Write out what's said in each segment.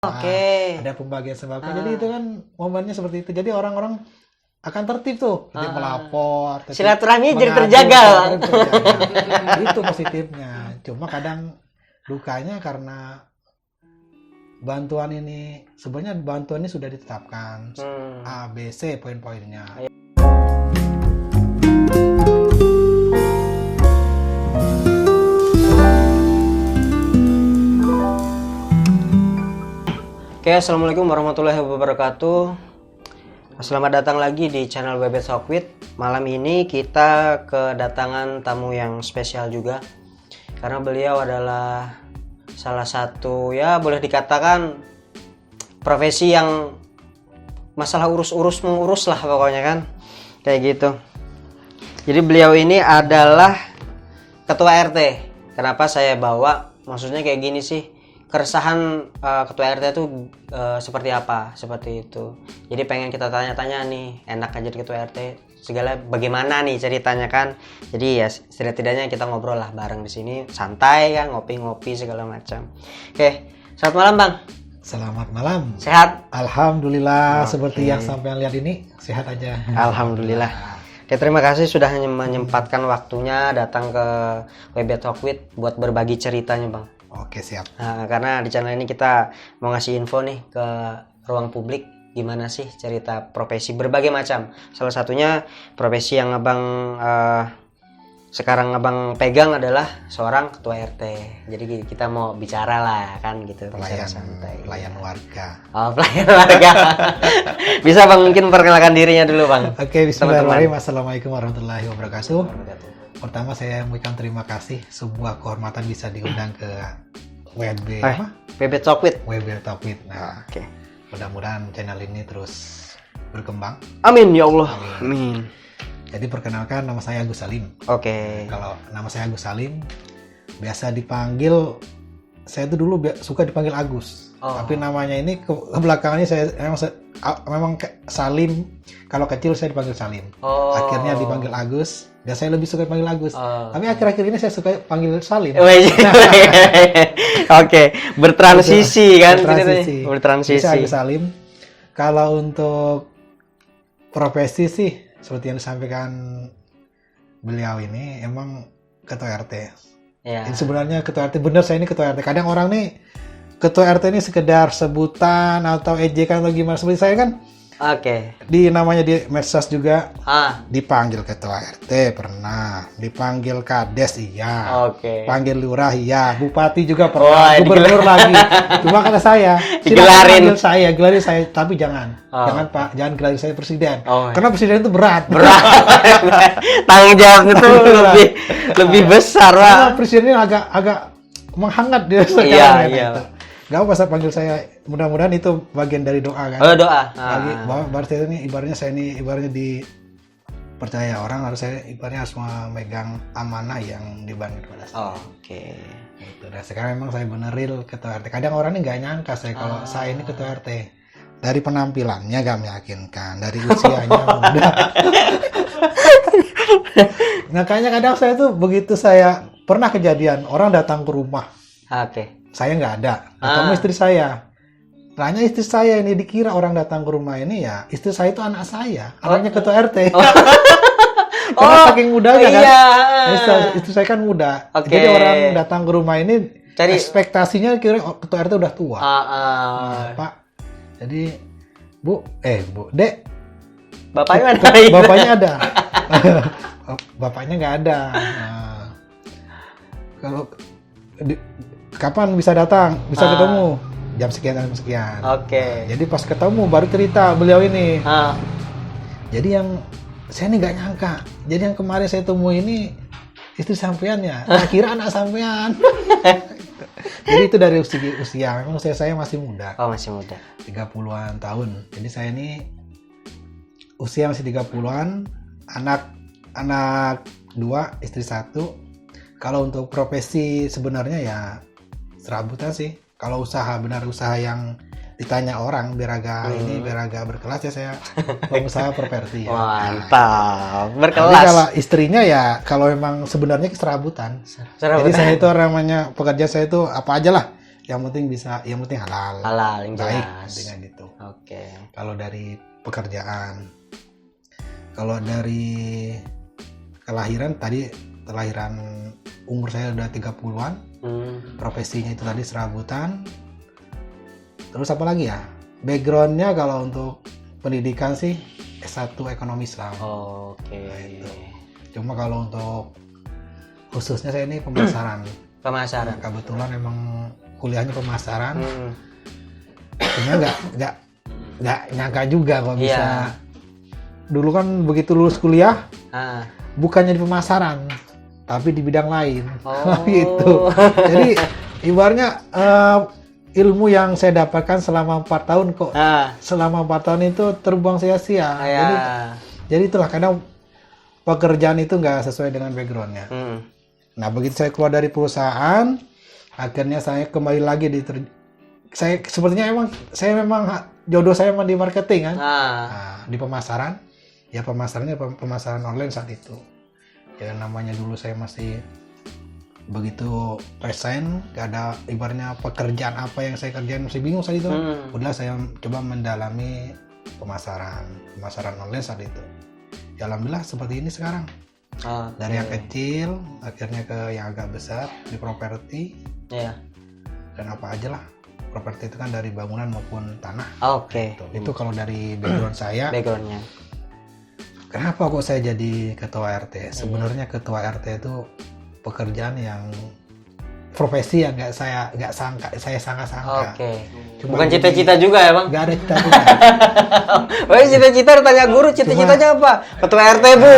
Oke. Ada pembagian sembako. Jadi itu kan momennya seperti itu. Jadi orang-orang akan tertib tuh, tertib melapor, silaturahmi jadi mengadu, terjaga. Itu positifnya. Cuma kadang dukanya karena bantuan ini sebenarnya bantuan ini sudah ditetapkan A, B, C poin-poinnya. Oke, assalamualaikum warahmatullahi wabarakatuh. Selamat datang lagi di channel Bebet Sokwit. Malam ini kita kedatangan tamu yang spesial juga, karena beliau adalah salah satu, ya boleh dikatakan profesi yang masalah urus-urus mengurus lah pokoknya kan, kayak gitu. Jadi beliau ini adalah ketua RT. Kenapa saya bawa? Maksudnya kayak gini sih, keresahan ketua RT itu seperti apa, seperti itu. Jadi pengen kita tanya-tanya nih, enak aja di ketua RT segala bagaimana nih ceritanya kan. Jadi ya setidaknya kita ngobrol lah bareng di sini, santai kan, ngopi-ngopi segala macam. Oke, selamat malam Bang. Selamat malam. Sehat? Alhamdulillah. Seperti yang sampai lihat ini, sehat aja. Alhamdulillah. Oke, terima kasih sudah menyempatkan waktunya datang ke Bebet Sokwit buat berbagi ceritanya Bang. Oke, siap. Nah, karena di channel ini kita mau ngasih info nih ke ruang publik, gimana sih cerita profesi berbagai macam. Salah satunya profesi yang abang sekarang abang pegang adalah seorang ketua RT. Jadi kita mau bicara lah kan gitu, bicara santai. Pelayan warga. Oh, pelayan warga. Bisa Bang mungkin memperkenalkan dirinya dulu Bang. Oke, bismillahirrahmanirrahim. Assalamualaikum warahmatullahi wabarakatuh. Pertama saya mengucapkan terima kasih, sebuah kehormatan bisa diundang ke WB Bebet Sokwit. WB Sokwit. Nah, Oke. Mudah-mudahan channel ini terus berkembang. Amin ya Allah. Amin. Jadi perkenalkan, nama saya Agus Salim. Oke. Kalau nama saya Agus Salim, biasa dipanggil, saya tuh dulu suka dipanggil Agus. Tapi namanya ini kebelakangannya saya memang Salim. Kalau kecil saya dipanggil Salim. Akhirnya dipanggil Agus. Dan saya lebih suka dipanggil Agus. Tapi akhir-akhir ini saya suka panggil Salim. Oke, bertransisi kan? Bertransisi. Saya Agus Salim. Kalau untuk profesi sih, seperti yang disampaikan beliau ini, emang ketua RT. Ya. Ini sebenarnya ketua RT, bener saya ini ketua RT. Kadang orang nih, ketua RT ini sekedar sebutan atau ejekan atau gimana. Seperti saya kan, di namanya di medsos juga dipanggil ketua RT pernah, dipanggil kades iya, panggil lurah iya, bupati juga pernah, gubernur lagi. Cuma kata saya, gelarin saya, tapi jangan Pak, jangan gelarin saya presiden, karena presiden itu berat. Tanggung jawab itu lebih besar Pak. Karena presiden ini agak menghangat dia sekarang. Iya. Gak apa saya panggil saya, mudah-mudahan itu bagian dari doa kan. Doa. Berarti ini ibaratnya saya ini ibaratnya dipercaya orang, harus saya ibaratnya harus memegang amanah yang dibangun kepada saya. Gitu. Dan sekarang memang saya bener real ketua RT. Kadang orang ini nggak nyangka saya kalau saya ini ketua RT. Dari penampilannya gak meyakinkan, dari usianya muda. Nah kayaknya kadang saya tuh begitu saya pernah kejadian orang datang ke rumah. Saya nggak ada, ketemu istri saya. Tanya istri saya ini, dikira orang datang ke rumah ini ya istri saya itu anak saya, anaknya ketua RT. Karena saking mudanya kan, istri saya kan muda. Jadi orang datang ke rumah ini ekspektasinya kira ketua RT udah tua. Nah, Pak, jadi Dek, bapaknya ada. Bapaknya nggak ada. Nah, kalau kapan bisa datang, bisa ketemu jam sekian. Nah, jadi pas ketemu baru cerita beliau ini. Jadi yang saya ini nggak nyangka. Jadi yang kemarin saya temui ini istri sampean ya. Saya kira anak sampean. Jadi itu dari usia. Memang saya masih muda. Masih muda. 30-an tahun. Jadi saya ini usia masih 30-an. Anak 2, istri 1. Kalau untuk profesi sebenarnya ya serabutan sih. Kalau usaha yang ditanya orang biar agak berkelas ya saya pengusaha properti ya. Mantap, berkelas. Tapi kalau istrinya ya kalau memang sebenarnya serabutan. Jadi saya itu namanya pekerjaan saya itu apa aja lah yang penting halal. Halal, yang baik jelas. dengan itu. Oke. Kalau dari pekerjaan, kalau dari kelahiran umur saya udah 30-an. Profesinya itu tadi serabutan. Terus apa lagi ya? Backgroundnya kalau untuk pendidikan sih S1 Ekonomi Islam. Oke. Nah, itu. Cuma kalau untuk khususnya saya ini pemasaran. Pemasaran. Nah, kebetulan emang kuliahnya pemasaran. Cuma nggak nyangka juga kok bisa. Dulu kan begitu lulus kuliah, bukannya di pemasaran, tapi di bidang lain. Gitu. Jadi ibaratnya ilmu yang saya dapatkan selama 4 tahun kok selama 4 tahun itu terbuang sia-sia. Jadi itulah kadang pekerjaan itu nggak sesuai dengan backgroundnya. Nah begitu saya keluar dari perusahaan, akhirnya saya kembali lagi saya memang jodoh saya memang di marketing kan. Nah, di pemasaran, ya pemasaran online saat itu. Ya namanya dulu saya masih begitu resign, gak ada ibaratnya pekerjaan apa yang saya kerjain, masih bingung saat itu. Udah saya coba mendalami pemasaran online saat itu. Ya alhamdulillah seperti ini sekarang. Dari yang kecil akhirnya ke yang agak besar di properti. Dan apa aja lah, properti itu kan dari bangunan maupun tanah. Itu kalau dari background saya. Backgroundnya. Kenapa kok saya jadi ketua RT? Sebenarnya ketua RT itu pekerjaan yang profesi yang saya sangka. Bukan cita-cita juga ya bang? Gak ada cita-cita. Cita-cita tanya guru, cita-citanya apa? Ketua RT bu.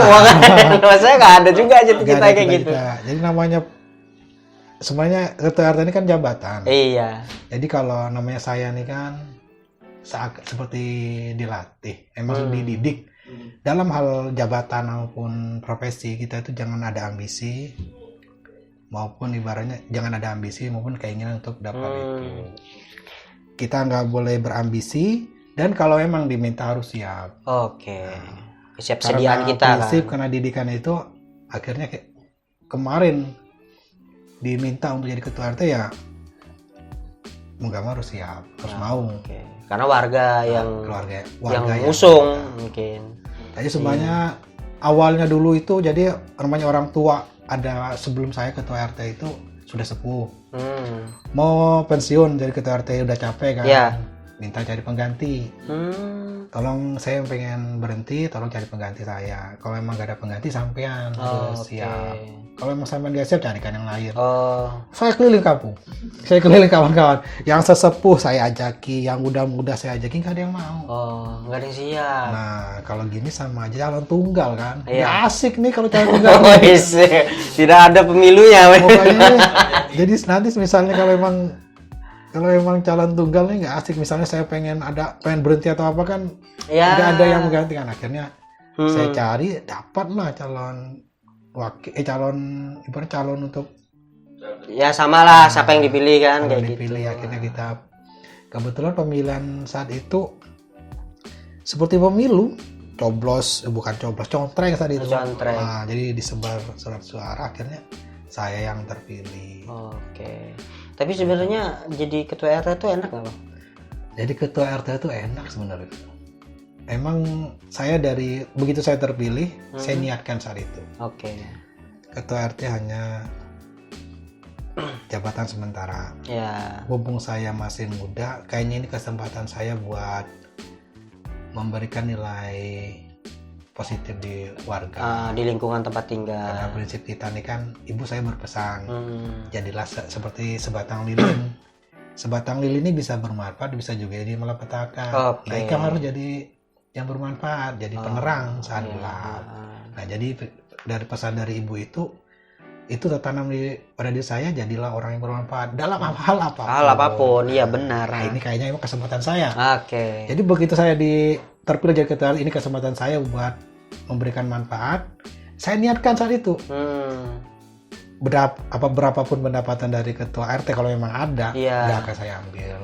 Saya nggak ada juga cita-cita kayak gitu. Jadi namanya sebenarnya ketua RT ini kan jabatan. Iya. Jadi kalau namanya saya nih kan seperti dilatih, emang dididik. Dalam hal jabatan maupun profesi kita itu jangan ada ambisi, maupun ibaratnya jangan ada ambisi maupun keinginan untuk dapat itu. Kita nggak boleh berambisi, dan kalau emang diminta harus siap. Kesiapsediaan kita prinsip, kan. Karena didikan itu akhirnya kemarin diminta untuk jadi ketua RT ya mau nggak mau harus siap, harus mau. Karena warga yang usung mungkin. Jadi sebenarnya awalnya dulu itu jadi namanya orang tua ada sebelum saya ketua RT itu sudah sepuh. Mau pensiun jadi ketua RT udah capek kan. Minta cari pengganti. Tolong saya pengen berhenti, tolong cari pengganti saya. Kalau emang gak ada pengganti sampean harus siap. Kalau emang sampean gak siap carikan yang lain. Saya keliling kampung, saya keliling kawan-kawan. Yang sesepuh saya ajaki, yang muda-muda saya ajaki, gak ada yang mau. Gak ada yang siap. Nah kalau gini sama aja calon tunggal kan. Gak asik nih kalau calon tunggal. Tidak ada pemilunya. Jadi nanti misalnya kalau emang calon tunggal nih nggak asik, misalnya saya pengen berhenti atau apa kan nggak ada yang menggantikan. Akhirnya saya cari, dapatlah calon untuk ya samalah siapa yang dipilih kan kayak dipilih. gitu. Akhirnya kita kebetulan pemilihan saat itu seperti pemilu contreng saat itu. Nah, jadi disebar surat suara, akhirnya saya yang terpilih. Tapi sebenarnya jadi ketua RT itu enak nggak bang? Jadi ketua RT itu enak sebenarnya. Emang saya begitu saya terpilih, saya niatkan saat itu. Ketua RT hanya jabatan sementara. Mumpung saya masih muda, kayaknya ini kesempatan saya buat memberikan nilai positif di warga, di lingkungan tempat tinggal. Karena prinsip kita nih kan, ibu saya berpesan, jadilah seperti sebatang lilin. Sebatang lilin ini bisa bermanfaat, bisa juga jadi malapetaka. Nah, ikan harus jadi yang bermanfaat, jadi penerang saat gelap. Nah, jadi dari pesan dari ibu itu tertanam pada diri saya, jadilah orang yang bermanfaat dalam hal apapun. Iya benar. Nah, ini kayaknya emang kesempatan saya. Jadi begitu saya terpilih jadi ketua, ini kesempatan saya buat memberikan manfaat. Saya niatkan saat itu. berapapun pendapatan dari ketua RT kalau memang ada, nggak akan saya ambil.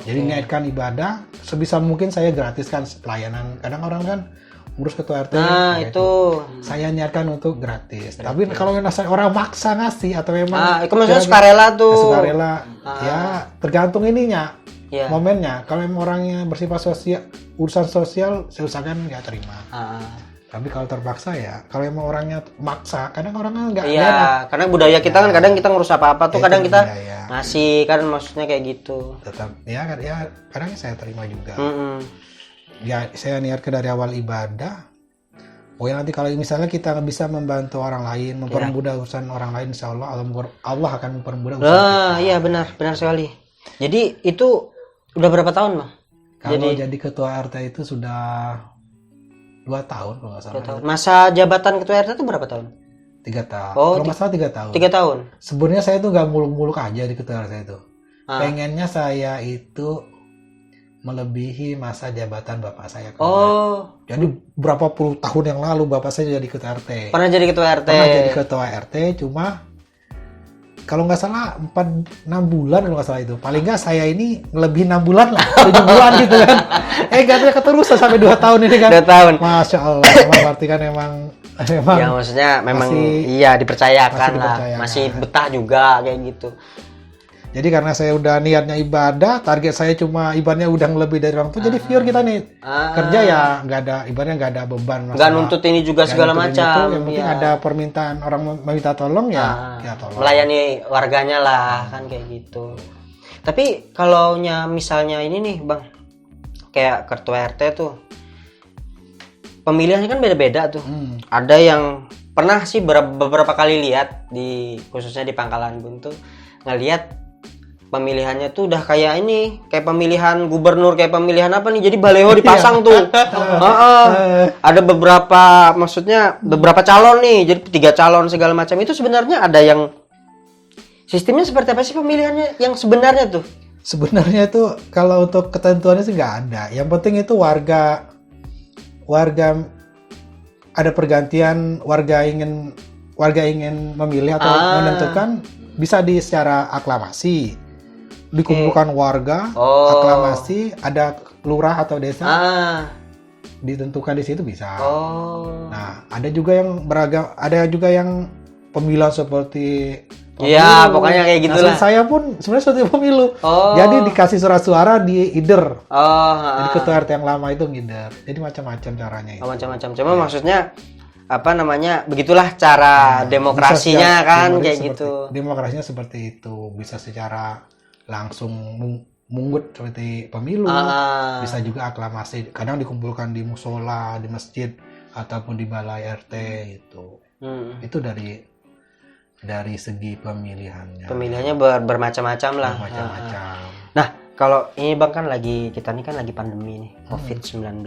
Jadi niatkan ibadah sebisa mungkin saya gratiskan pelayanan. Kadang orang kan urus ketua RT, itu saya niatkan untuk gratis. Tapi kalau orang maksa ngasih atau memang itu maksudnya sukarela tuh. Sukarela, ya tergantung ininya, momennya. Kalau memang orangnya bersifat sosial, urusan sosial, saya usahakan nggak terima. Tapi kalau terpaksa ya, kalau emang orangnya maksa, kadang orang nggak enak. Karena budaya kita kan kadang kita ngurus apa-apa tuh kadang kita ngasih, kan maksudnya kayak gitu. Tetap ya kadang saya terima juga. Ya saya niatkan dari awal ibadah. Nanti kalau misalnya kita bisa membantu orang lain, mempermudah urusan orang lain, insya Allah Allah akan mempermudah urusan kita. Iya benar sekali. Jadi itu udah berapa tahun, Bang? Kalau jadi ketua RT itu sudah 2 tahun kalau nggak salah. 2 tahun. Masa jabatan ketua RT itu berapa tahun? 3 tahun. Kalau nggak salah 3 tahun. 3 tahun. Sebenarnya saya itu nggak muluk-muluk aja di ketua RT itu. Pengennya saya itu melebihi masa jabatan bapak saya. Jadi berapa puluh tahun yang lalu bapak saya jadi ketua RT. Pernah jadi ketua RT. Pernah jadi ketua RT, cuma kalau nggak salah 4-6 bulan kalau nggak salah itu. Paling nggak saya ini lebih 6 bulan lah, 7 bulan gitu kan. Gak keterusan sampai 2 tahun ini kan. 2 tahun. Masya Allah, berarti kan emang ya maksudnya memang dipercayakan masih betah juga kayak gitu. Jadi karena saya udah niatnya ibadah, target saya cuma ibadahnya udah lebih dari orang tua, jadi pure kita nih kerja ya nggak ada ibadahnya, nggak ada beban, nggak nuntut ini juga segala macam. Yang penting ada permintaan orang meminta tolong ya tolong. Melayani warganya lah kan kayak gitu. Tapi kalau misalnya ini nih Bang, kayak ketua RT tuh pemilihannya kan beda-beda tuh. Ada yang pernah sih beberapa kali lihat khususnya di Pangkalan Bun tuh ngelihat pemilihannya tuh udah kayak kayak pemilihan gubernur, kayak pemilihan apa nih, jadi baleho dipasang tuh. Ada beberapa calon nih, jadi 3 calon segala macam. Itu sebenarnya ada yang sistemnya seperti apa sih pemilihannya yang sebenarnya tuh? Sebenarnya itu kalau untuk ketentuannya sih nggak ada. Yang penting itu warga ada pergantian, warga ingin memilih atau menentukan, bisa secara aklamasi. Dikumpulkan warga, aklamasi, ada lurah atau desa, ditentukan di situ bisa. Nah, ada juga yang beragam, ada juga yang pemilihan seperti Iya, pokoknya kayak gitulah. Nah, saya pun sebenarnya seperti pemilu. Jadi dikasih surat suara di IDER. Jadi ketua RT yang lama itu ngider. Jadi macam-macam caranya itu. Macam-macam. Cuma maksudnya begitulah cara demokrasinya kan kayak gitu. Demokrasinya seperti itu, bisa secara langsung mungut seperti pemilu, bisa juga aklamasi. Kadang dikumpulkan di musola, di masjid ataupun di balai RT itu. Itu dari segi pemilihannya. Pemilihannya bermacam-macam lah. Bermacam-macam. Nah, kalau ini Bang kan kita nih kan lagi pandemi nih, COVID-19.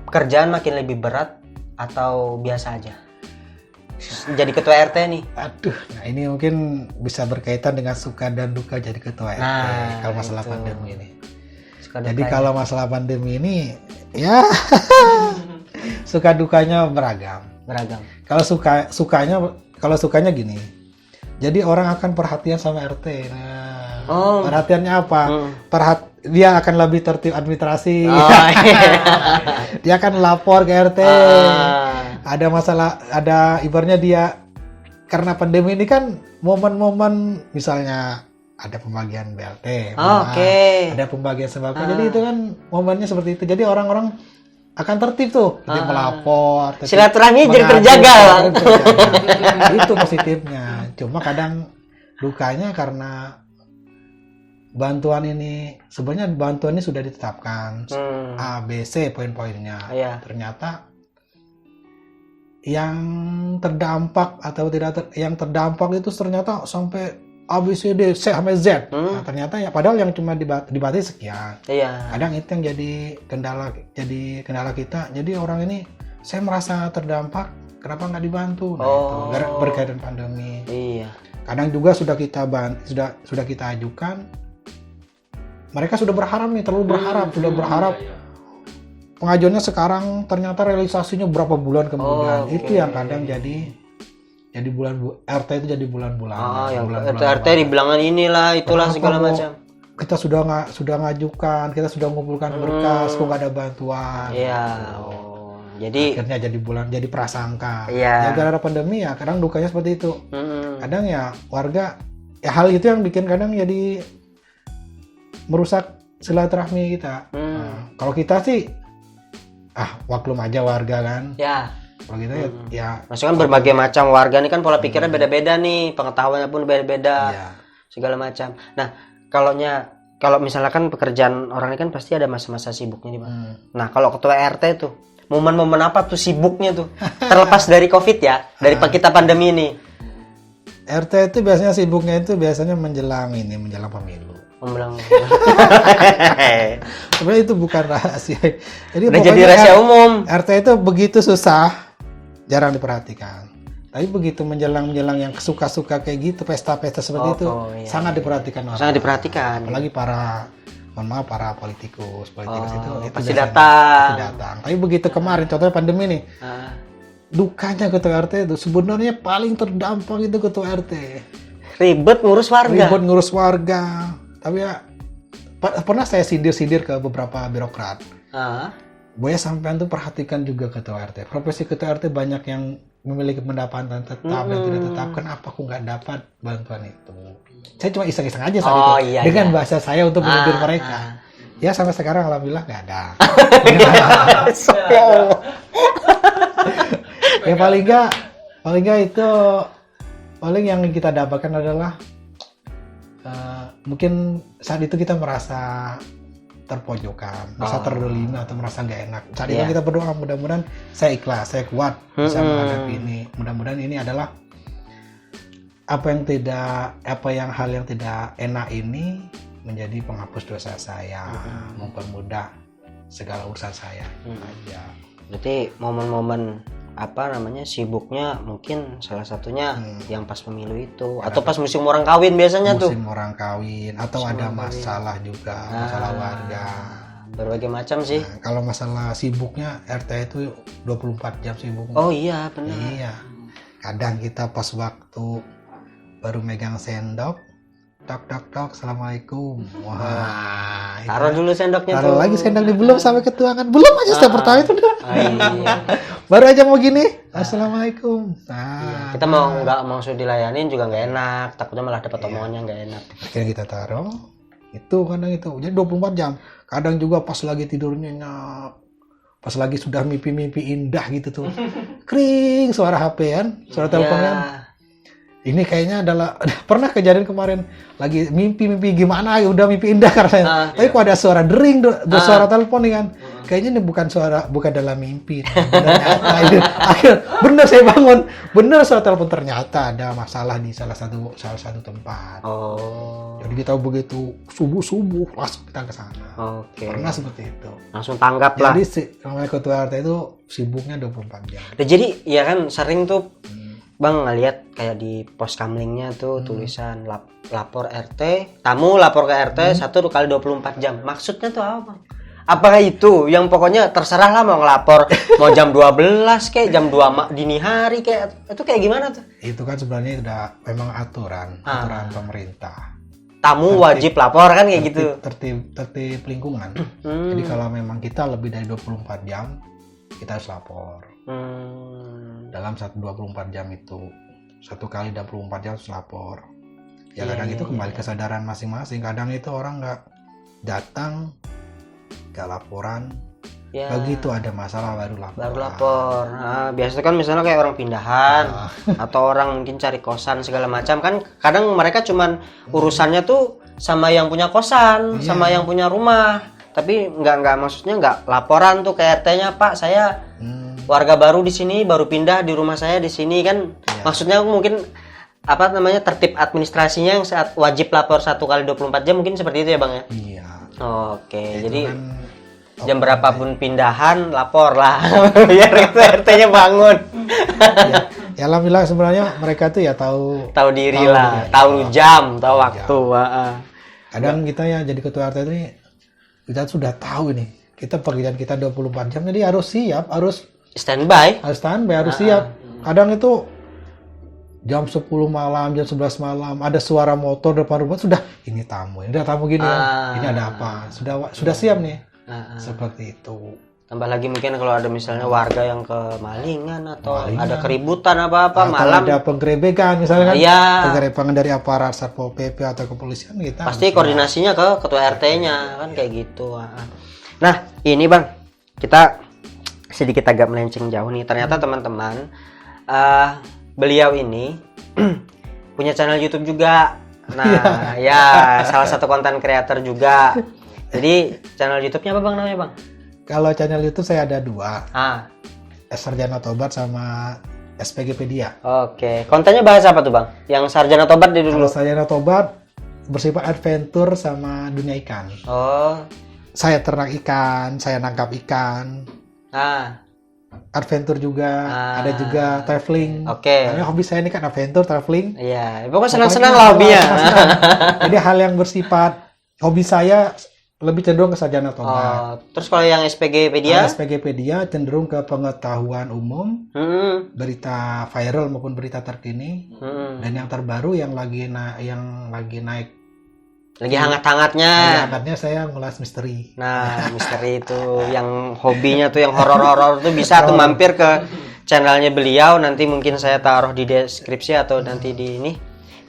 Kerjaan makin lebih berat atau biasa aja? Jadi ketua RT nih. Aduh, nah ini mungkin bisa berkaitan dengan suka dan duka jadi ketua RT kalau masalah pandemi ini. Jadi kalau masalah pandemi ini ya suka dukanya beragam. Kalau sukanya gini. Jadi orang akan perhatian sama RT. Nah, perhatiannya apa? Dia akan lebih tertib administrasi. Dia akan lapor ke RT. Ada masalah, ada ibaratnya dia karena pandemi ini kan momen-momen misalnya ada pembagian BLT, ada pembagian sembako. Jadi itu kan momennya seperti itu. Jadi orang-orang akan tertib tuh, melapor. Silaturahmi jadi terjaga. Itu positifnya. Cuma kadang dukanya karena bantuan ini, sebenarnya bantuan ini sudah ditetapkan A, B, C poin-poinnya. Ternyata yang terdampak atau yang terdampak itu ternyata sampai A, B, C, D, C sampai Z. Nah, ternyata ya padahal yang cuma dibatasi sekian. Kadang itu yang jadi kendala kita. Jadi orang ini, saya merasa terdampak, kenapa nggak dibantu? Nah, itu berkaitan pandemi. Kadang juga sudah kita ajukan, mereka sudah berharap nih, terlalu berharap, sudah berharap. Pengajuannya sekarang ternyata realisasinya berapa bulan kemudian. Itu yang kadang jadi jadi RT itu jadi bulan-bulanan. Yang RT dibilangin inilah itulah segala macam. Kita sudah ngajukan, kita sudah mengumpulkan berkas, kok nggak ada bantuan. Iya. Jadi akhirnya jadi prasangka. Iya. Ya gara-gara pandemi ya, kadang dukanya seperti itu. Kadang ya warga, ya hal itu yang bikin kadang jadi merusak silaturahmi kita. Kalau kita sih, maklum aja warga kan. Ya. Kalau kita ya. Maksudnya kan berbagai macam warga nih kan pola pikirnya beda-beda nih, pengetahuannya pun beda-beda, segala macam. Nah, kalau misalkan pekerjaan orang ini kan pasti ada masa-masa sibuknya nih, Bang. Nah, kalau ketua RT tuh, momen-momen apa tuh sibuknya tuh? Terlepas dari COVID ya, dari kita pandemi ini. RT itu biasanya sibuknya itu menjelang pemilu. Sebenarnya itu bukan rahasia. Jadi rahasia umum. RT itu begitu susah, jarang diperhatikan. Tapi begitu menjelang yang suka-suka kayak gitu, pesta-pesta seperti itu, sangat diperhatikan orang. Sangat diperhatikan. Apalagi para politikus itu pasti datang. Tapi begitu kemarin, contohnya pandemi nih, dukanya ketua RT itu sebenarnya paling terdampak itu ketua RT. Ribet ngurus warga. Tapi ya pernah saya sindir ke beberapa birokrat. Boleh sampean tuh perhatikan juga ketua RT. Profesi ketua RT banyak yang memiliki pendapatan tetap dan tidak tetap. Kenapa aku nggak dapat bantuan itu? Saya cuma iseng-iseng aja saat itu. Dengan bahasa saya untuk menyindir mereka. Ya sampai sekarang alhamdulillah nggak ada. Ya paling nggak itu yang kita dapatkan adalah mungkin saat itu kita merasa terpojokan, merasa terdolimi atau merasa nggak enak. Saat itu kita berdoa mudah-mudahan saya ikhlas, saya kuat bisa menghadapi ini. Mudah-mudahan ini adalah hal yang tidak enak ini menjadi penghapus dosa saya, mempermudah segala urusan saya. Aja. Berarti momen-momen sibuknya mungkin salah satunya yang pas pemilu itu atau pas musim orang kawin biasanya musim orang kawin atau ada masalah juga, masalah warga, berbagai macam sih. Kalau masalah sibuknya RT itu 24 jam sibuknya. Oh iya benar. Iya, kadang kita pas waktu baru megang sendok, tok assalamualaikum. Wah, taruh dulu sendoknya, taruh lagi sendok belum sampai ke tuangan, belum aja step pertama itu udah. Iya. Baru aja mau gini, assalamualaikum. Kita nggak mau dilayanin juga nggak enak, takutnya malah dapat omongannya nggak enak. Akhirnya kita taruh, itu kadang itu, jadi 24 jam. Kadang juga pas lagi tidur nyenyak, pas lagi sudah mimpi-mimpi indah gitu tuh, kring suara HP kan, suara telepon kan. Ini kayaknya adalah pernah kejadian kemarin lagi mimpi gimana, udah mimpi indah karena tapi kok ada suara dering, suara telepon nih kan. Kayaknya ini bukan dalam mimpi. Bener saya bangun, bener suara telepon, ternyata ada masalah di salah satu tempat. Jadi kita begitu subuh langsung kita ke sana. Pernah seperti itu. Langsung tanggap lah. Jadi ketua RT itu sibuknya 24 jam. Jadi ya kan sering tuh Bang ngeliat kayak di pos kamlingnya tuh tulisan lapor RT, tamu lapor ke RT 1 kali 24 jam. Maksudnya tuh apa, Bang? Apakah itu yang pokoknya terserah lah mau ngelapor mau jam 12 kayak jam 2 dini hari kayak itu kayak gimana tuh? Itu kan sebenarnya udah memang aturan pemerintah. Tamu wajib lapor kan kayak gitu. Tertib lingkungan. Jadi kalau memang kita lebih dari 24 jam kita harus lapor. Dalam 24 jam itu 1 kali 24 jam harus lapor. Ya kadang itu kembali kesadaran masing-masing. Kadang itu orang nggak datang, nggak laporan. Begitu ada masalah baru lapor. Nah, biasanya kan misalnya kayak orang pindahan atau orang mungkin cari kosan segala macam kan. Kadang mereka cuman urusannya tuh sama yang punya kosan, sama yang punya rumah. Tapi maksudnya nggak laporan tuh ke RT-nya, Pak saya warga baru di sini, baru pindah di rumah saya di sini kan. Maksudnya mungkin tertib administrasinya yang saat wajib lapor 1 kali 24 jam mungkin seperti itu ya Bang ya? Iya. Oke, jadi kan, jam berapapun pindahan lapor lah biar RT-nya bangun. Ya alhamdulillah sebenarnya mereka tuh ya tahu diri lah, tahu jam, tahu waktu. Kadang kita ya jadi ketua RT ini kita sudah tahu ini kita pekerjaan kita 24 jam, jadi harus siap, harus standby, harus siap. Kadang itu jam 10 malam, jam 11 malam, ada suara motor depan rumah, sudah ini tamu gini ya, ini ada apa, sudah siap nih, seperti itu. Tambah lagi mungkin kalau ada misalnya warga yang kemalingan atau ada keributan apa-apa atau malam, ada penggerebekan misalnya kan, iya, penggerebekan dari aparat Satpol PP atau kepolisian, kita pasti koordinasinya ke ketua RT-nya kan, kayak gitu. Nah ini Bang, kita sedikit agak melenceng jauh nih. Ternyata teman-teman, beliau ini punya channel YouTube juga. Nah ya salah satu konten creator juga. Jadi channel YouTube-nya apa Bang namanya Bang? Kalau channel YouTube saya ada 2. Sarjana Tobat sama SPGpedia. Oke, kontennya bahas apa tuh Bang? Yang Sarjana Tobat di dulu. Kalau Sarjana Tobat bersifat adventure sama dunia ikan. Oh. Saya ternak ikan, saya nangkap ikan. Adventure juga, ada juga traveling. Oke. Karena hobi saya ini kan adventure, traveling. Iya, pokoknya senang-senang lah hobinya. Jadi hal yang bersifat hobi saya lebih cenderung ke Sarjana Tobat. Terus kalau yang SPGpedia? SPGpedia cenderung ke pengetahuan umum, berita viral maupun berita terkini, dan yang terbaru yang lagi naik, lagi hangat-hangatnya saya ngulas misteri. Nah, misteri itu yang hobinya tuh yang horor-horor tuh bisa tuh mampir ke channelnya beliau. Nanti mungkin saya taruh di deskripsi atau nanti di ini.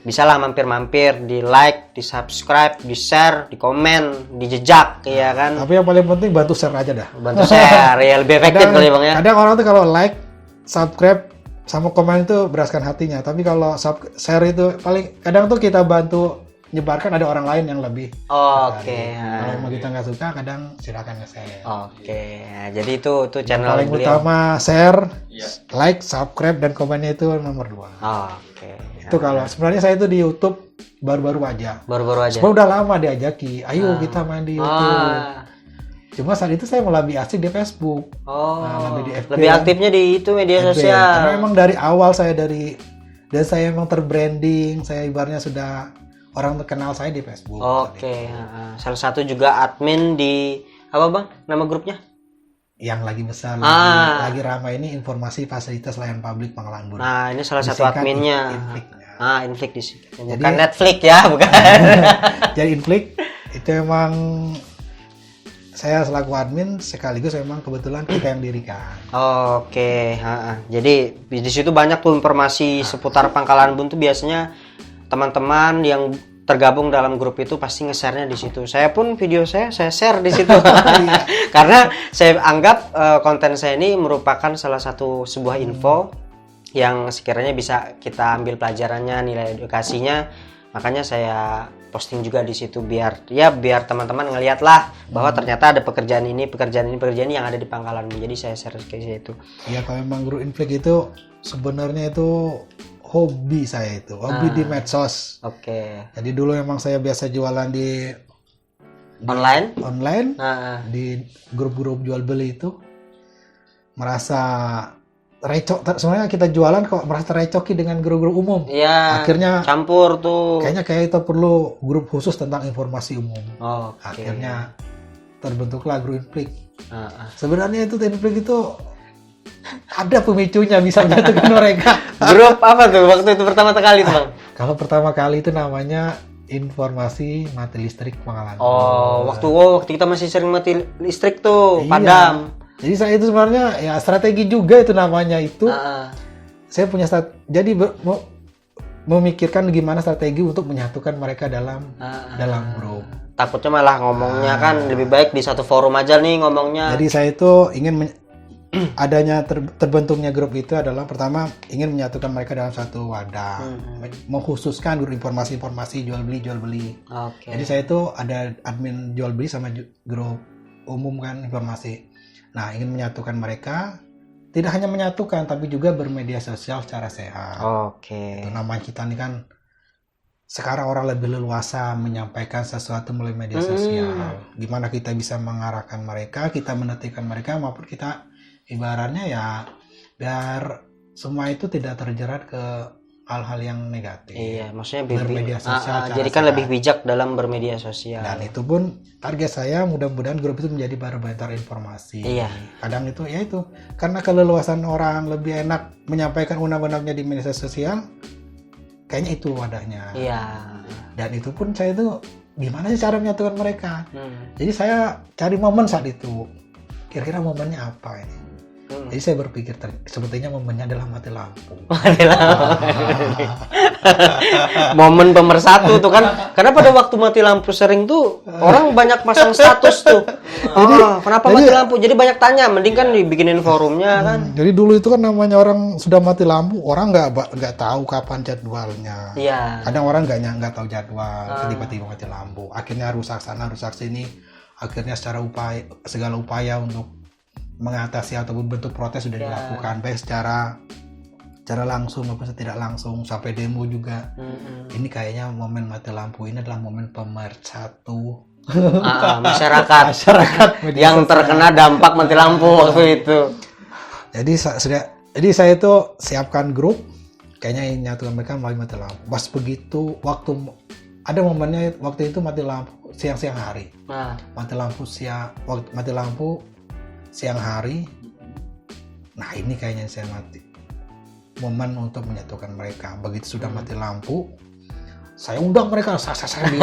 Bisa lah mampir-mampir, di like, di subscribe, di share, di komen, di jejak, ya kan. Tapi yang paling penting bantu share aja dah. Bantu share, ya lebih efektif kali Bang ya. Kadang orang tuh kalau like, subscribe, sama komen itu beraskan hatinya. Tapi kalau share itu paling kadang tuh kita bantu nyebarkan, ada orang lain yang lebih. Oke. Kalau emang kita nggak suka, kadang silakan nge-share. Oke. Nah, jadi itu channel paling beliau. Utama share, like, subscribe, dan komennya itu nomor 2. Oke. Itu kalau sebenarnya saya itu di YouTube baru-baru aja. Sebenarnya udah lama diajaki, ayo kita main di YouTube. Cuma saat itu saya malah lebih asik di Facebook. Lebih di FB. Lebih aktifnya di itu media sosial. Karena emang dari awal saya dan saya emang terbranding, saya ibaratnya sudah orang terkenal saya di Facebook. Oke. Salah satu juga admin di apa Bang? Nama grupnya? Yang lagi besar, lagi ramai ini informasi fasilitas layanan publik Pangkalan Bun. Nah, ini salah satu adminnya. Inflik di sini. Bukan Jadi, Netflix ya, bukan. Jadi Inflik itu emang saya selaku admin sekaligus memang kebetulan kita yang dirikan. Oke. Jadi di situ banyak tuh informasi seputar Pangkalan Bun tuh biasanya teman-teman yang tergabung dalam grup itu pasti nge-share-nya di situ. Saya pun video saya share di situ. Karena saya anggap konten saya ini merupakan salah satu sebuah info yang sekiranya bisa kita ambil pelajarannya, nilai edukasinya. Makanya saya posting juga di situ biar teman-teman ngeliat lah bahwa ternyata ada pekerjaan ini yang ada di Pangkalan. Jadi saya share ke situ. Iya, kalau memang grup Inflik itu sebenarnya itu hobi saya itu, di medsos. Oke. Jadi dulu memang saya biasa jualan di online, di grup-grup jual beli itu, merasa recok. Sebenarnya kita jualan kok merasa recoki dengan grup-grup umum. Iya. Akhirnya campur tuh. Kayaknya kita perlu grup khusus tentang informasi umum. Okay. Akhirnya terbentuklah grup Inflik. Sebenarnya itu Inflik itu ada pemicunya bisa menyatukan mereka. Grup apa tuh waktu itu pertama kali tuh Bang? Kalau pertama kali itu namanya Informasi Mati Listrik Pangkalan. Waktu kita masih sering mati listrik tuh, padam. Jadi saya itu sebenarnya ya strategi juga itu namanya itu. Saya punya jadi memikirkan gimana strategi untuk menyatukan mereka dalam grup. Takutnya malah ngomongnya kan lebih baik di satu forum aja nih ngomongnya. Jadi saya itu ingin adanya terbentuknya grup itu adalah pertama ingin menyatukan mereka dalam satu wadah, mengkhususkan informasi-informasi jual beli. Jadi saya itu ada admin jual beli sama grup umum kan informasi. Nah, ingin menyatukan mereka, tidak hanya menyatukan tapi juga bermedia sosial secara sehat. Itu namanya kita ini kan sekarang orang lebih leluasa menyampaikan sesuatu melalui media sosial. Gimana kita bisa mengarahkan mereka, kita menetikkan mereka maupun kita ibaratnya ya biar semua itu tidak terjerat ke hal-hal yang negatif. Iya, maksudnya bermedia sosial. Jadi kan lebih bijak dalam bermedia sosial. Dan itu pun target saya mudah-mudahan grup itu menjadi barometer informasi. Iya. Kadang itu ya itu karena keleluasan orang lebih enak menyampaikan undang-undangnya di media sosial kayaknya itu wadahnya. Iya. Dan itu pun saya tuh gimana sih cara menyatukan mereka. Jadi saya cari momen saat itu. Kira-kira momennya apa ini? Jadi saya berpikir sepertinya momennya adalah mati lampu. Mati lampu. Momen pemersatu tuh kan. Karena pada waktu mati lampu sering tuh orang banyak pasang status tuh. Kenapa mati lampu? Jadi banyak tanya. Mending kan dibikinin forumnya kan. Jadi dulu itu kan namanya orang sudah mati lampu, orang nggak tahu kapan jadwalnya. Iya. Kadang orang nggak tahu jadwal, tiba-tiba mati lampu. Akhirnya rusak sana, rusak sini. Akhirnya segala upaya untuk mengatasi ataupun bentuk protes sudah dilakukan, baik secara langsung maupun tidak langsung, sampai demo juga. Ini kayaknya momen mati lampu ini adalah momen pemersatu masyarakat yang terkena dampak mati lampu waktu itu. Jadi saya itu siapkan grup, kayaknya nyatukan mereka melalui mati lampu. Pas begitu waktu ada momennya waktu itu mati lampu siang hari. Mati lampu siang hari. Nah ini kayaknya saya momen untuk menyatukan mereka. Begitu sudah mati lampu, saya undang mereka. Saya di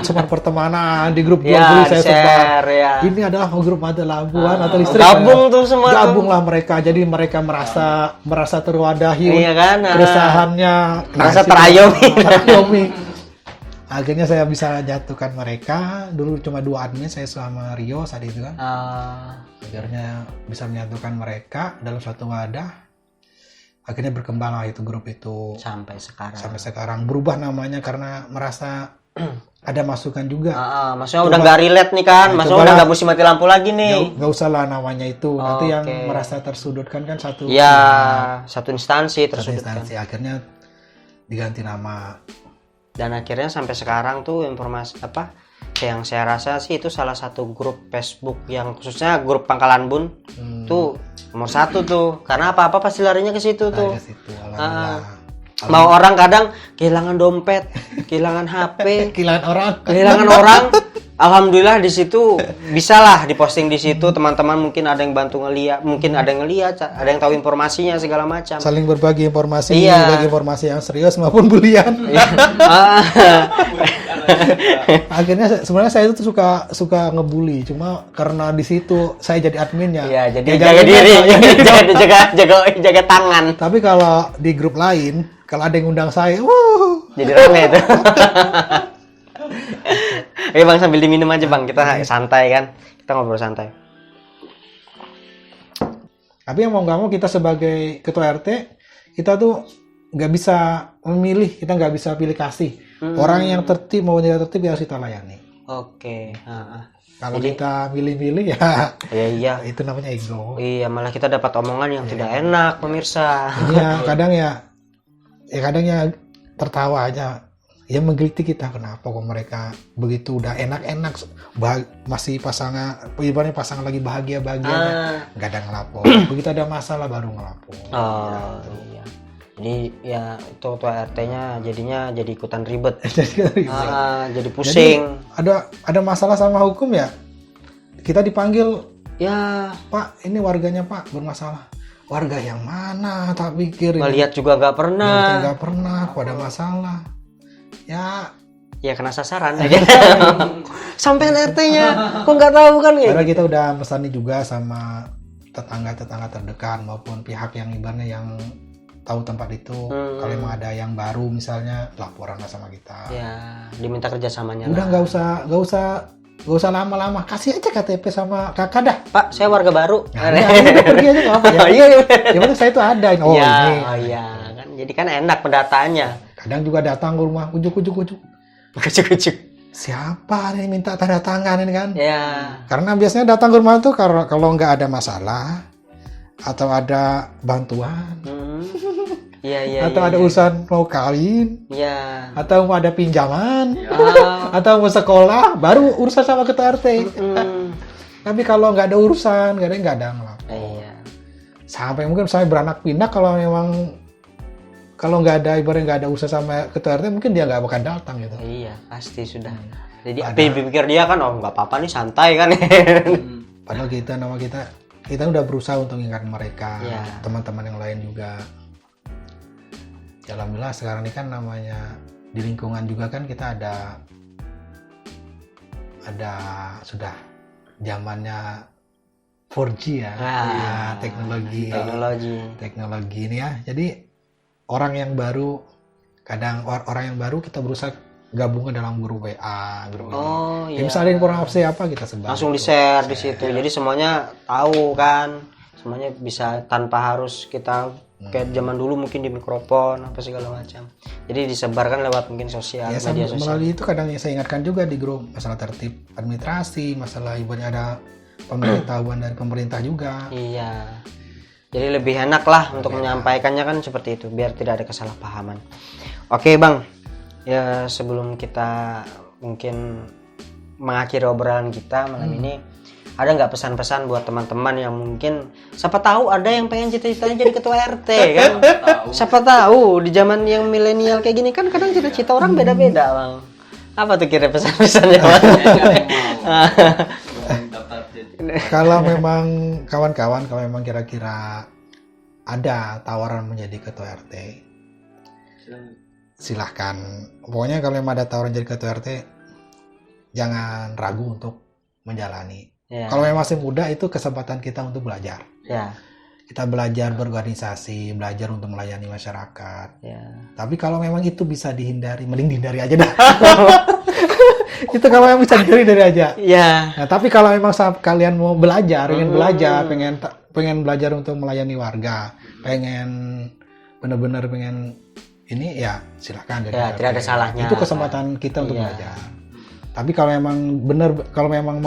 sebar pertemanan di grup saya sebar. Ya. Ini adalah grup mati lampuan atau listrik. Gabung tuh semua. Gabunglah mereka. Jadi mereka merasa terwadahi. Iya kan? Keresahannya. Merasa terayomi. Akhirnya saya bisa jatuhkan mereka. Dulu cuma 2 admin, saya sama Rio saat itu kan. Akhirnya bisa menyatukan mereka dalam suatu wadah. Akhirnya berkembanglah itu grup itu. Sampai sekarang. Berubah namanya karena merasa ada masukan juga. Maksudnya udah nggak relate nih kan. Maksudnya udah nggak mesti mati lampu lagi nih. Nggak usah lah namanya itu. Nanti yang merasa tersudutkan kan satu instansi tersudutkan. Akhirnya diganti nama. Dan akhirnya sampai sekarang tuh informasi yang saya rasa sih itu salah satu grup Facebook yang khususnya grup Pangkalan Bun tuh nomor 1 tuh, karena apa pasti larinya ke situ tuh. Mau orang kadang kehilangan dompet, kehilangan HP, kehilangan orang. Alhamdulillah di situ bisalah diposting di situ, teman-teman mungkin ada yang bantu ngeliat, mungkin ada yang ngeliat, ada yang tahu informasinya segala macam. Saling berbagi informasi, bagi informasi yang serius maupun bulian. Akhirnya sebenarnya saya itu suka ngebully, cuma karena di situ saya jadi adminnya. Iya, jadi jaga diri, jaga tangan. Tapi kalau di grup lain, kalau ada yang undang saya, jadi rame itu. Oke Bang, sambil diminum aja Bang, kita santai kan, kita ngobrol santai. Tapi yang mau nggak mau kita sebagai ketua RT, kita tuh nggak bisa memilih, kita nggak bisa pilih kasih. Orang yang tertib mau tidak tertib harus kita layani. Oke. Kalau kita milih-milih ya, itu namanya ego. Iya, malah kita dapat omongan yang tidak enak pemirsa. Iya, kadang tertawa aja. Ya menggelitik kita, kenapa kok mereka begitu udah enak-enak masih pasangan lagi bahagia nggak ada ngelapor. Begitu ada masalah baru ngelapor. Iya. Jadi ya itu ketua RT-nya jadinya jadi ikutan ribet. Jadi pusing. Jadi, ada masalah sama hukum ya, kita dipanggil, ya Pak ini warganya Pak bermasalah. Warga yang mana? Tak pikir. Melihat juga nggak pernah. Kok ada masalah. Ya kena sasaran aja. Sampai RT-nya kok nggak tahu kan ya? Karena kita udah mesani juga sama tetangga terdekat maupun pihak yang ibaratnya yang tahu tempat itu. Kalau emang ada yang baru misalnya laporan sama kita. Ya, diminta kerjasamanya. Udah nggak usah lama-lama, kasih aja KTP sama kakak dah. Pak, saya warga baru. Pergi aja nggak apa ya. Iya. Yang penting saya itu ada. Iya kan, jadi kan enak pendataannya. Kadang juga datang ke rumah, ujuk. Siapa nih minta tanda tangan ini kan? Ya. Karena biasanya datang ke rumah tuh kalau nggak ada masalah atau ada bantuan, atau ada urusan mau kawin, atau mau ada pinjaman, atau mau sekolah, baru urusan sama ketua RT. Tapi kalau nggak ada urusan, nggak ada ngelapor. Sampai mungkin saya beranak pinak kalau nggak ada ibaratnya nggak ada usaha sama ketua RT, mungkin dia nggak bakal datang gitu. Iya pasti sudah. Jadi pikir dia kan nggak apa-apa nih, santai kan. Padahal kita udah berusaha untuk mengingatkan mereka, teman-teman yang lain juga. Ya, alhamdulillah sekarang ini kan namanya di lingkungan juga kan kita ada sudah zamannya 4G ya, teknologi ini ya. Jadi orang yang baru kita berusaha gabung ke dalam grup WA, iya. Misalnya informasi apa kita sebar. Langsung di-share di situ. Jadi semuanya tahu kan. Semuanya bisa tanpa harus kita kayak zaman dulu mungkin di mikrofon apa segala macam. Jadi disebarkan lewat mungkin sosial, ya, media sosial. Melalui itu kadang saya ingatkan juga di grup masalah tertib administrasi, masalah ibaratnya ada pemberitahuan dari pemerintah juga. Iya. Jadi lebih enak lah untuk menyampaikannya kan seperti itu biar tidak ada kesalahpahaman. Oke, Bang. Ya, sebelum kita mungkin mengakhiri obrolan kita malam ini, ada nggak pesan-pesan buat teman-teman yang mungkin siapa tahu ada yang pengen cita-citanya jadi ketua RT kan? Siapa tahu di zaman yang milenial kayak gini kan kadang cita-cita orang beda-beda, Bang. Apa tuh kira pesan-pesannya, Bang? Kalau memang kawan-kawan kalau memang kira-kira ada tawaran menjadi ketua RT, silahkan. Pokoknya kalau memang ada tawaran jadi ketua RT, jangan ragu untuk menjalani. Ya. Kalau memang masih muda itu kesempatan kita untuk belajar. Ya. Kita belajar berorganisasi, belajar untuk melayani masyarakat. Ya. Tapi kalau memang itu bisa dihindari, mending dihindari aja dah. Itu kalau memang bisa dihindari aja. Ya. Nah, tapi kalau memang kalian mau belajar, pengen belajar untuk melayani warga, pengen benar-benar pengen ini ya silakan. Ya, tidak ada salahnya. Itu kesempatan kita untuk belajar. Tapi kalau memang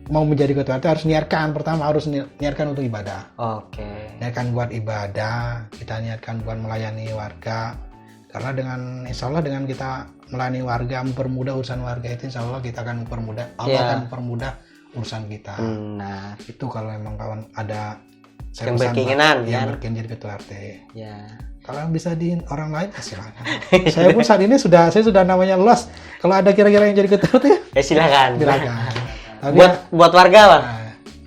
mau menjadi ketua RT harus niatkan, pertama harus niatkan untuk ibadah. Oke. Niatkan buat ibadah, kita niatkan buat melayani warga. Karena insya Allah dengan kita melayani warga, mempermudah urusan warga itu, insya Allah kita akan mempermudah, Allah akan mempermudah urusan kita. Nah, itu kalau memang kawan ada yang berkeinginan, yang berkeinginan jadi ketua RT. Ya. Kalau bisa di orang lain, silakan. Saya pun saat ini saya sudah namanya luas. Kalau ada kira-kira yang jadi ketua RT, ya silakan. Silakan. Buat warga, Bang.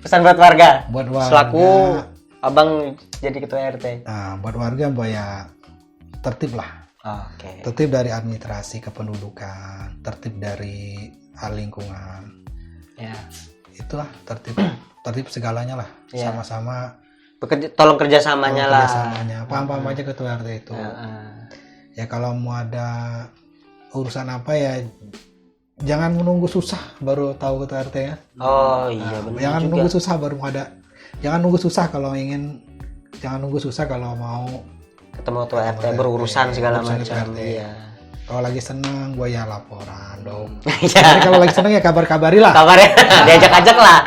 Pesan buat warga. Buat warga. Selaku Abang jadi ketua RT. Nah, buat warga ya tertib lah. Oke. Tertib dari administrasi kependudukan, tertib dari hal lingkungan. Ya. Itulah tertib segalanya lah. Ya. Sama-sama. Tolong kerjasamanya lah. Paham-paham aja ketua RT itu. Ya kalau mau ada urusan apa ya, jangan menunggu susah baru tahu ketua RT ya. Oh iya benar. Jangan nunggu susah baru ada. Jangan nunggu susah kalau mau ketemu ketua RT berurusan segala macam. Iya. Kalau lagi senang gue ya laporan dong. Kalau lagi senang ya kabar-kabarilah. Kabarnya diajak-ajak lah.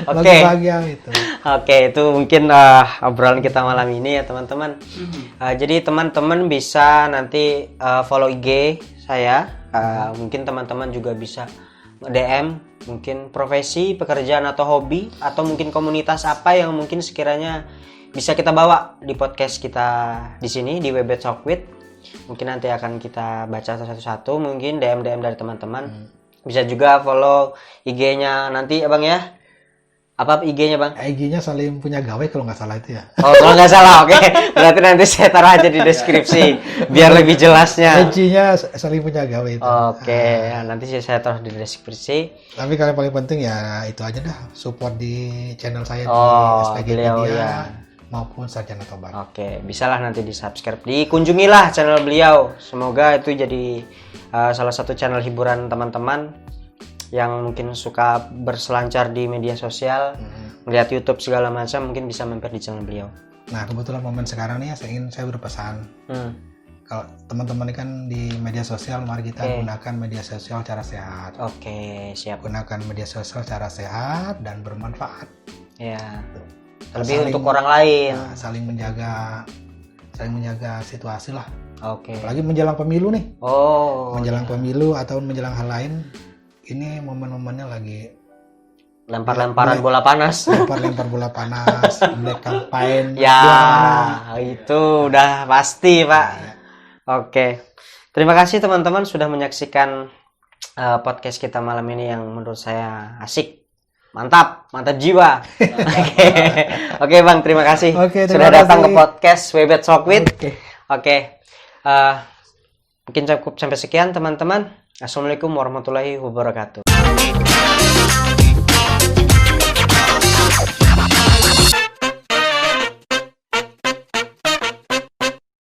Oke. Bahagia itu. Oke, itu mungkin obrolan kita malam ini ya teman-teman. Jadi teman-teman bisa nanti follow IG saya. Mungkin teman-teman juga bisa DM mungkin profesi, pekerjaan atau hobi atau mungkin komunitas apa yang mungkin sekiranya bisa kita bawa di podcast kita di sini di Webet Sokwit. Mungkin nanti akan kita baca satu-satu, mungkin DM dari teman-teman. Bisa juga follow IG-nya nanti ya Bang ya. Apa IG-nya Bang? IG-nya Salim Punya Gawe kalau nggak salah itu ya. Oh kalau nggak salah, oke. Berarti nanti saya taruh aja di deskripsi biar lebih jelasnya. IG-nya Salim Punya Gawe itu. Oke, nanti saya taruh di deskripsi. Tapi kalau yang paling penting ya itu aja dah, support di channel saya di SPG Media maupun Sarjana Tobar. Oke, bisalah nanti di subscribe, dikunjungilah channel beliau. Semoga itu jadi salah satu channel hiburan teman-teman yang mungkin suka berselancar di media sosial, melihat YouTube segala macam, mungkin bisa mampir di channel beliau. Nah, kebetulan momen sekarang nih saya berpesan. Kalau teman-teman ini kan di media sosial, mari kita gunakan media sosial secara sehat. Oke, siap. Gunakan media sosial secara sehat dan bermanfaat. Ya. Lebih untuk orang lain. Nah, saling menjaga situasi lah. Oke. Apalagi menjelang pemilu nih. Oh. Menjelang pemilu atau menjelang hal lain. Ini momen-momennya lagi lempar-lemparan bola panas. Lempar bola panas, black campaign. Ya, itu udah pasti, Pak. Ya. Oke. Terima kasih teman-teman sudah menyaksikan podcast kita malam ini yang menurut saya asik. Mantap jiwa. Oke. Oke, Bang, terima kasih sudah datang ke podcast Webet Sokwit. Oke. Mungkin cukup sampai sekian teman-teman. Assalamualaikum warahmatullahi wabarakatuh.